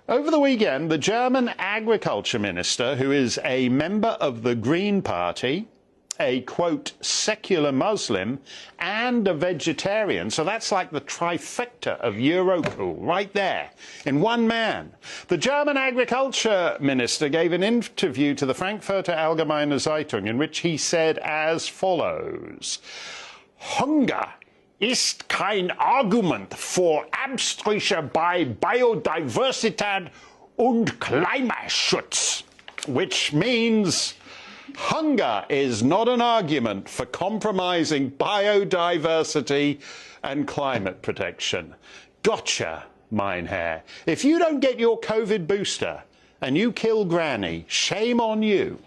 Over the weekend, the German agriculture minister, who is a member of the Green Party, a, quote, secular Muslim, and a vegetarian, so that's like the trifecta of Eurocool right there in one man. The German agriculture minister gave an interview to the Frankfurter Allgemeine Zeitung in which he said as follows: Hunger ist kein Argument für Abstriche bei Biodiversität und Klimaschutz, which means hunger is not an argument for compromising biodiversity and climate protection. Gotcha, mein Herr. If you don't get your COVID booster and you kill Granny, shame on you.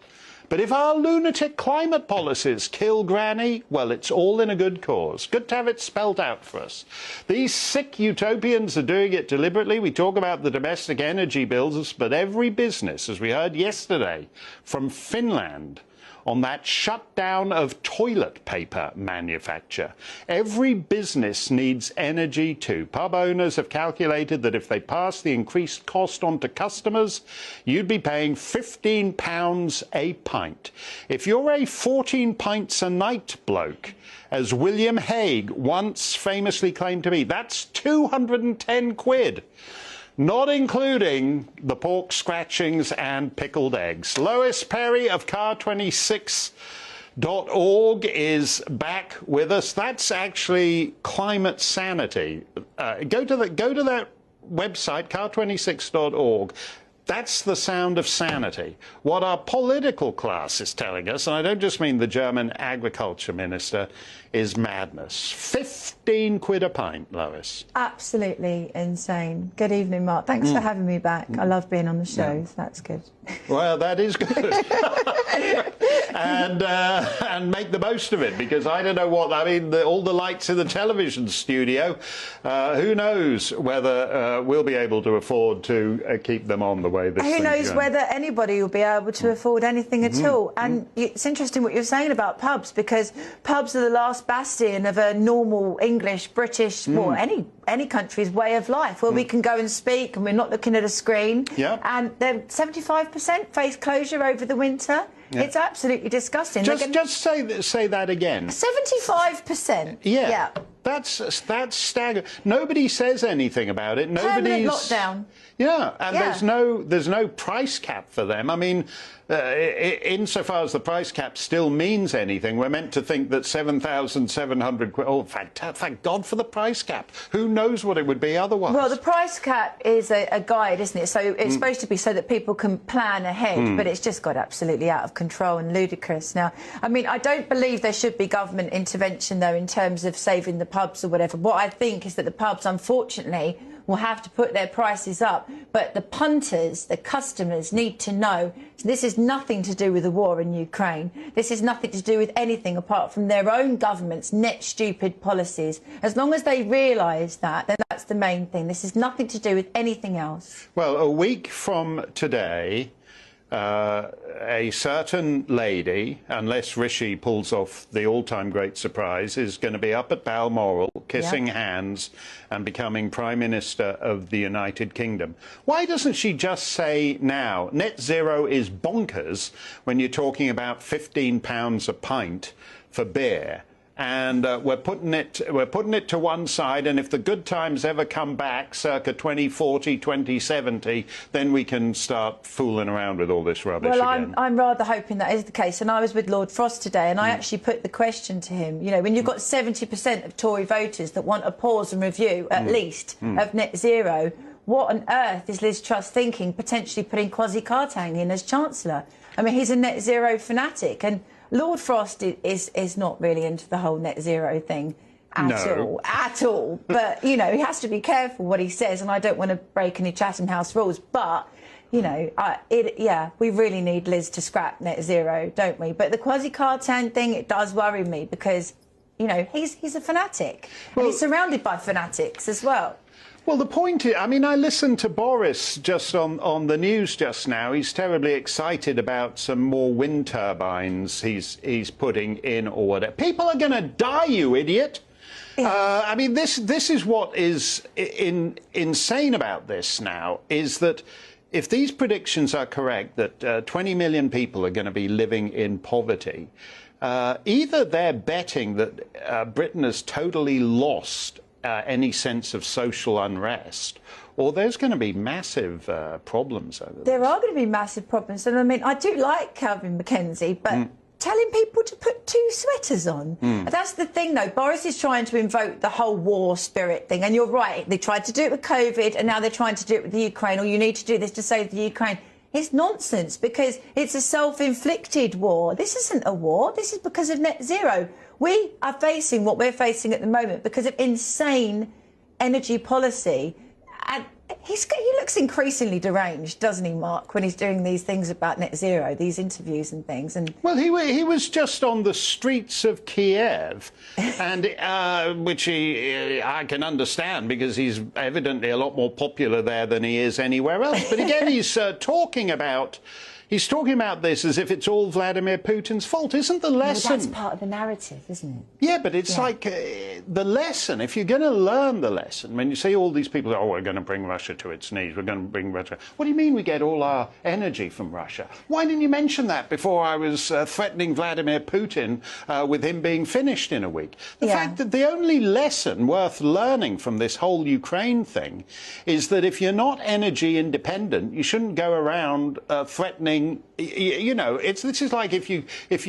But if our lunatic climate policies kill Granny, well, it's all in a good cause. Good to have it spelled out for us. These sick utopians are doing it deliberately. We talk about the domestic energy bills, but every business, as we heard yesterday from Finland, on that shutdown of toilet paper manufacture. Every business needs energy too. Pub owners have calculated that if they pass the increased cost on to customers, you'd be paying £15 a pint. If you're a 14 pints a night bloke, as William Hague once famously claimed to be, that's 210 quid. Not including the pork scratchings and pickled eggs. Lois Perry of CAR26.org is back with us. That's actually climate sanity. Go to that website, CAR26.org. That's the sound of sanity. What our political class is telling us, and I don't just mean the German agriculture minister, is madness. 15 quid a pint, Lois. Absolutely insane. Good evening, Mark. Thanks for having me back. I love being on the show, so that's good. Well, that is good. And make the most of it, because I don't know what, I mean, all the lights in the television studio, who knows whether we'll be able to afford to keep them on the way this Who knows going. whether anybody will be able to afford anything at all. And it's interesting what you're saying about pubs, because pubs are the last bastion of a normal English, British, or any country's way of life, where we can go and speak and we're not looking at a screen. Yeah. And they're 75% face closure over the winter. Yeah. It's absolutely disgusting. Just say that again. 75%. Yeah. That's staggering. Nobody says anything about it. Permanent lockdown. Yeah, and there's no price cap for them. I mean, insofar as the price cap still means anything, we're meant to think that 7,700 quid. Oh, thank God for the price cap. Who knows what it would be otherwise? Well, the price cap is a guide, isn't it? So it's supposed to be so that people can plan ahead, but it's just got absolutely out of control and ludicrous. Now, I mean, I don't believe there should be government intervention, though, in terms of saving the pubs or whatever. What I think is that the pubs, unfortunately, will have to put their prices up. But the punters, the customers, need to know this is nothing to do with the war in Ukraine. This is nothing to do with anything apart from their own government's net stupid policies. As long as they realise that, then that's the main thing. This is nothing to do with anything else. Well, a week from today, a certain lady, unless Rishi pulls off the all-time great surprise, is going to be up at Balmoral kissing hands and becoming Prime Minister of the United Kingdom. Why doesn't she just say now, net zero is bonkers when you're talking about £15 a pint for beer? And we're putting it to one side, and if the good times ever come back, circa 2040, 2070, then we can start fooling around with all this rubbish again. I'm rather hoping that is the case. And I was with Lord Frost today, and I actually put the question to him, you know, when you've got 70% of Tory voters that want a pause and review, at least, of net zero, what on earth is Liz Truss thinking, potentially putting Kwasi Kwarteng in as Chancellor? I mean, he's a net zero fanatic, and Lord Frost is not really into the whole net zero thing at all. But, you know, he has to be careful what he says, and I don't want to break any Chatham House rules. But, you know, we really need Liz to scrap net zero, don't we? But the Kwasi Kwarteng thing, it does worry me because, you know, he's a fanatic. Well, and he's surrounded by fanatics as well. Well, the point is, I mean, I listened to Boris just on the news just now. He's terribly excited about some more wind turbines he's putting in or whatever. People are going to die, you idiot. I mean, this is what is insane about this now, is that if these predictions are correct, that 20 million people are going to be living in poverty, either they're betting that Britain has totally lost any sense of social unrest, or there's going to be massive problems over this. There are going to be massive problems. And I mean, I do like Calvin Mackenzie, but telling people to put 2 sweaters on. That's the thing, though. Boris is trying to invoke the whole war spirit thing. And you're right. They tried to do it with COVID, and now they're trying to do it with the Ukraine, or you need to do this to save the Ukraine. It's nonsense, because it's a self-inflicted war. This isn't a war. This is because of net zero. We are facing what we're facing at the moment because of insane energy policy. And he looks increasingly deranged, doesn't he, Mark, when he's doing these things about net zero, these interviews and things. And well, he was just on the streets of Kiev, and which I can understand, because he's evidently a lot more popular there than he is anywhere else. But again, he's talking about this as if it's all Vladimir Putin's fault. Isn't the lesson? Well, that's part of the narrative, isn't it? Yeah, but it's like the lesson. If you're going to learn the lesson, when you see all these people, oh, we're going to bring Russia to its knees, we're going to bring Russia. What do you mean we get all our energy from Russia? Why didn't you mention that before I was threatening Vladimir Putin with him being finished in a week? The fact that the only lesson worth learning from this whole Ukraine thing is that if you're not energy independent, you shouldn't go around threatening. You know, this is like if you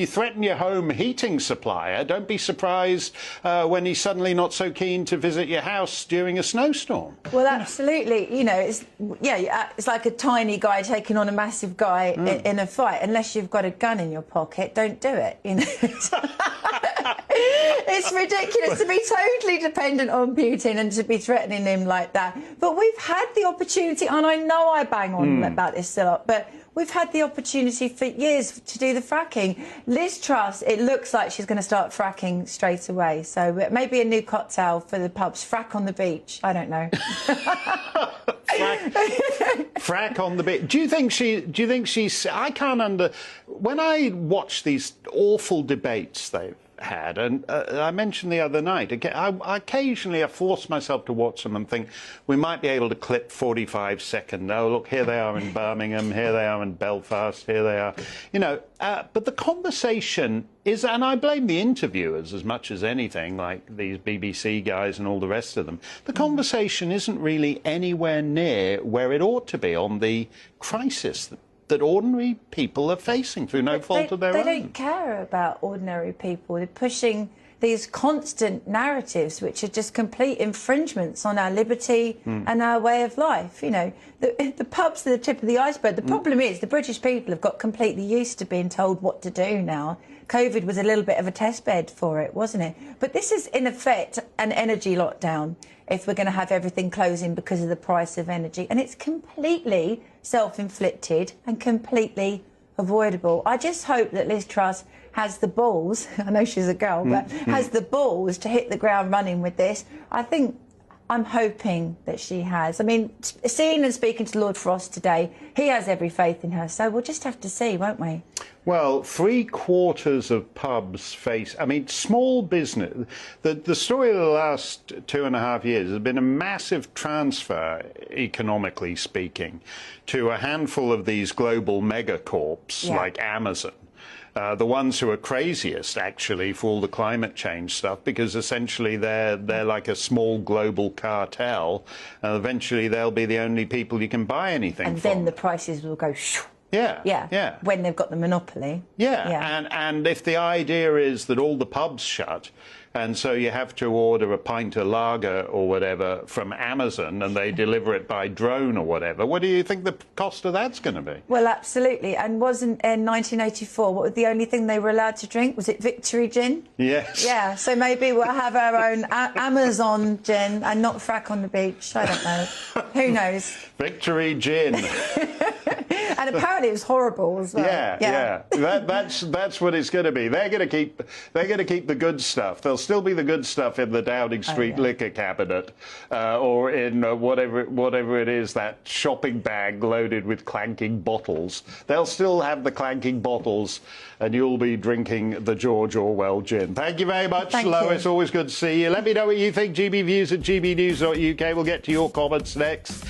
threaten your home heating supplier, don't be surprised when he's suddenly not so keen to visit your house during a snowstorm. Well, absolutely. You know, it's like a tiny guy taking on a massive guy in a fight. Unless you've got a gun in your pocket, don't do it. You know. It's ridiculous to be totally dependent on Putin and to be threatening him like that. But we've had the opportunity, and I know I bang on about this a lot, but we've had the opportunity for years to do the fracking. Liz Truss, it looks like she's going to start fracking straight away. So maybe a new cocktail for the pubs. Frack on the beach. I don't know. Frack on the beach. Do you think she's? I can't when I watch these awful debates they've had, and I mentioned the other night, I occasionally force myself to watch them and think we might be able to clip 45-second. Oh, look, here they are in Birmingham, here they are in Belfast, here they are. You know, but the conversation is, and I blame the interviewers as much as anything, like these BBC guys and all the rest of them, the conversation isn't really anywhere near where it ought to be on the crisis that ordinary people are facing through no fault of their own. They don't care about ordinary people. They're pushing these constant narratives which are just complete infringements on our liberty and our way of life. You know, the pubs are the tip of the iceberg. The problem is the British people have got completely used to being told what to do now. COVID was a little bit of a test bed for it, wasn't it? But this is, in effect, an energy lockdown if we're going to have everything closing because of the price of energy. And it's completely self-inflicted and completely avoidable. I just hope that Liz Truss has the balls, I know she's a girl, but has the balls to hit the ground running with this. I'm hoping that she has. I mean, seeing and speaking to Lord Frost today, he has every faith in her. So we'll just have to see, won't we? Well, 3/4 of pubs face, I mean, small business. The story of the last 2.5 years has been a massive transfer, economically speaking, to a handful of these global megacorps like Amazon. The ones who are craziest, actually, for all the climate change stuff, because essentially they're like a small global cartel. Eventually, they'll be the only people you can buy anything from. And then the prices will go shoo. Yeah. When they've got the monopoly. And if the idea is that all the pubs shut, and so you have to order a pint of lager or whatever from Amazon, and they deliver it by drone or whatever, what do you think the cost of that's going to be? Well, absolutely. And wasn't in 1984, what was the only thing they were allowed to drink? Was it Victory Gin? Yes. Yeah, so maybe we'll have our own Amazon gin and not frack on the beach. I don't know. Who knows? Victory Gin. And apparently it was horrible as well. Yeah. That's what it's going to be. They're going to keep the good stuff. There'll still be the good stuff in the Downing Street liquor cabinet, or in whatever it is, that shopping bag loaded with clanking bottles. They'll still have the clanking bottles, and you'll be drinking the George Orwell gin. Thank you very much, Lois. Always good to see you. Let me know what you think. GBviews@gbnews.uk. We'll get to your comments next.